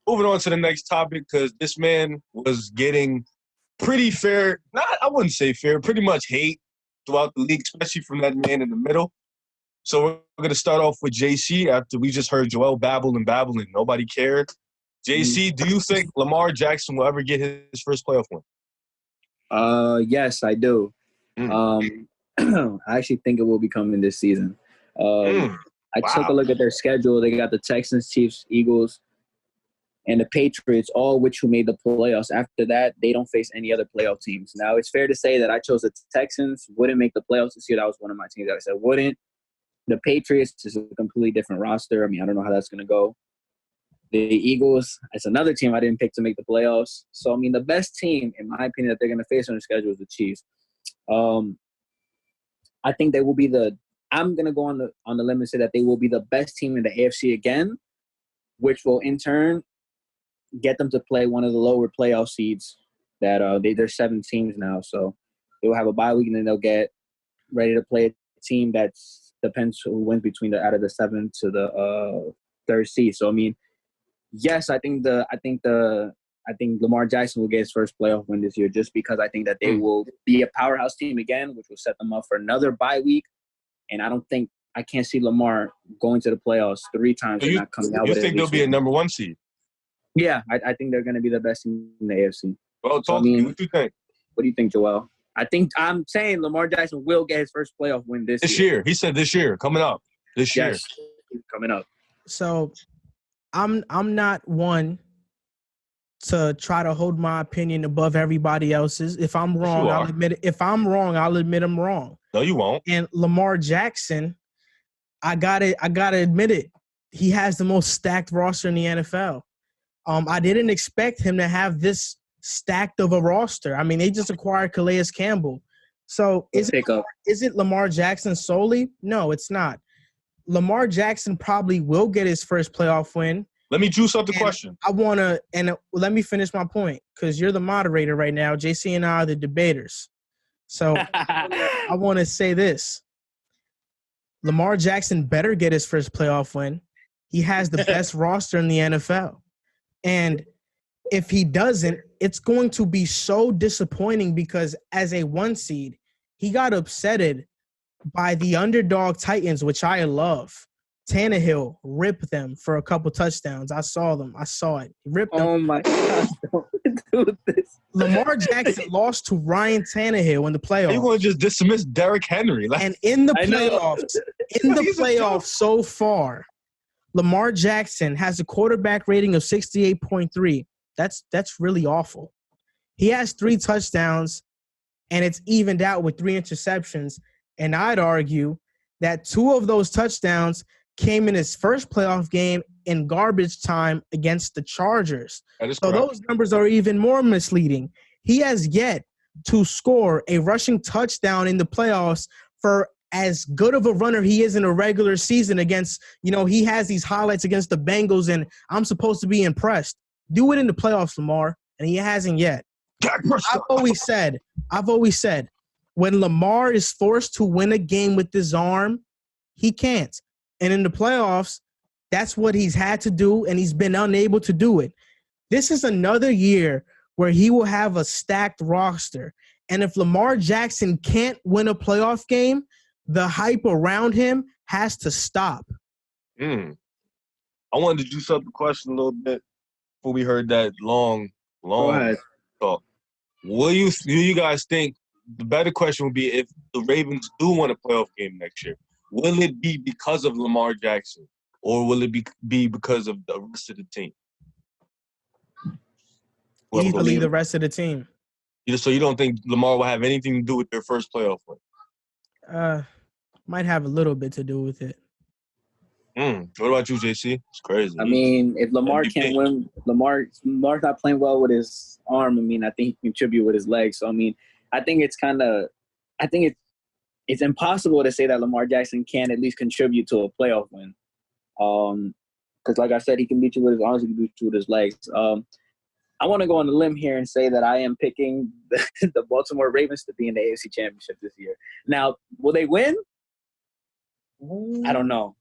moving on to the next topic because this man was getting pretty fair. I wouldn't say fair. Pretty much hate throughout the league, especially from that man in the middle. So we're going to start off with JC after we just heard Joel babble and nobody cared. JC, do you think Lamar Jackson will ever get his first playoff win? Yes, I do. I actually think it will be coming this season. I took a look at their schedule. They got the Texans, Chiefs, Eagles, and the Patriots, all which who made the playoffs. After that, they don't face any other playoff teams. Now, it's fair to say that I chose the Texans, wouldn't make the playoffs this year. That was one of my teams that I said wouldn't. The Patriots is a completely different roster. I mean, I don't know how that's going to go. The Eagles, it's another team I didn't pick to make the playoffs. So, I mean, the best team, in my opinion, that they're going to face on the schedule is the Chiefs. I think they will be I'm going to go on the limb and say that they will be the best team in the AFC again, which will in turn get them to play one of the lower playoff seeds that there's 7 teams now. So they will have a bye week and then they'll get ready to play a team that depends who wins between out of the 7th to the 3rd seed. So, I mean, yes, I think Lamar Jackson will get his first playoff win this year just because I think that they will be a powerhouse team again, which will set them up for another bye week. And I can't see Lamar going to the playoffs 3 times and not coming out with it. You think they'll be a number 1 seed? Yeah, I think they're going to be the best team in the AFC. Well, what do you think? What do you think, Joel? I'm saying Lamar Jackson will get his first playoff win this year. He said this year, coming up. This year. Yes, coming up. So I'm not one to try to hold my opinion above everybody else's. If I'm wrong, I'll admit it. If I'm wrong, I'll admit I'm wrong. No, you won't. And Lamar Jackson, I gotta admit it. He has the most stacked roster in the NFL. I didn't expect him to have this stacked of a roster. I mean, they just acquired Calais Campbell. So is it Lamar Jackson solely? No, it's not. Lamar Jackson probably will get his first playoff win. Let me juice up the question. Let me finish my point because you're the moderator right now. JC and I are the debaters. So I want to say this. Lamar Jackson better get his first playoff win. He has the best roster in the NFL. And if he doesn't, it's going to be so disappointing because as a 1 seed, he got upsetted by the underdog Titans, which I love. Tannehill ripped them for a couple touchdowns. I saw them. I saw it. He ripped them. Oh, my God. Don't do this. Lamar Jackson lost to Ryan Tannehill in the playoffs. You want to just dismiss Derrick Henry. And in the playoffs so far, Lamar Jackson has a quarterback rating of 68.3. That's really awful. He has 3 touchdowns, and it's evened out with 3 interceptions. And I'd argue that 2 of those touchdowns came in his first playoff game in garbage time against the Chargers. So those numbers are even more misleading. He has yet to score a rushing touchdown in the playoffs for as good of a runner he is in a regular season against, he has these highlights against the Bengals, and I'm supposed to be impressed. Do it in the playoffs, Lamar, and he hasn't yet. I've always said, when Lamar is forced to win a game with his arm, he can't. And in the playoffs, that's what he's had to do, and he's been unable to do it. This is another year where he will have a stacked roster. And if Lamar Jackson can't win a playoff game, the hype around him has to stop. I wanted to juice up the question a little bit before we heard that long talk. What do you guys think? The better question would be if the Ravens do win a playoff game next year, will it be because of Lamar Jackson or will it be because of the rest of the team? Easily the rest of the team. So you don't think Lamar will have anything to do with their first playoff win? Might have a little bit to do with it. What about you, JC? It's crazy. I mean, if Lamar can't win, Lamar's not playing well with his arm. I mean, I think he can contribute with his legs. So, I mean, I think it's impossible to say that Lamar Jackson can at least contribute to a playoff win. Because, like I said, he can beat you with his arms, he can beat you with his legs. I want to go on the limb here and say that I am picking the Baltimore Ravens to be in the AFC Championship this year. Now, will they win? I don't know.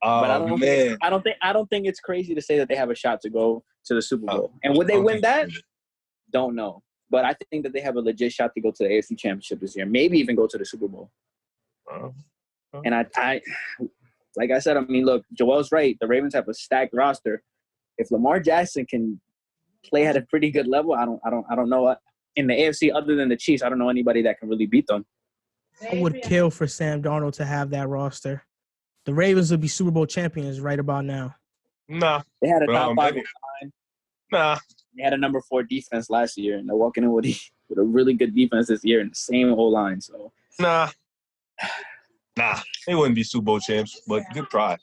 But I don't think it's crazy to say that they have a shot to go to the Super Bowl. And would they win that? Don't know. But I think that they have a legit shot to go to the AFC Championship this year. Maybe even go to the Super Bowl. And I like I said, I mean, look, Joel's right. The Ravens have a stacked roster. If Lamar Jackson can play at a pretty good level, I don't know in the AFC other than the Chiefs. I don't know anybody that can really beat them. I would kill for Sam Darnold to have that roster. The Ravens would be Super Bowl champions right about now. Nah. They had a top 5 line. Nah. They had a number 4 defense last year, and they're walking in with a really good defense this year and the same O-line. So Nah. They wouldn't be Super Bowl champs, but good pride.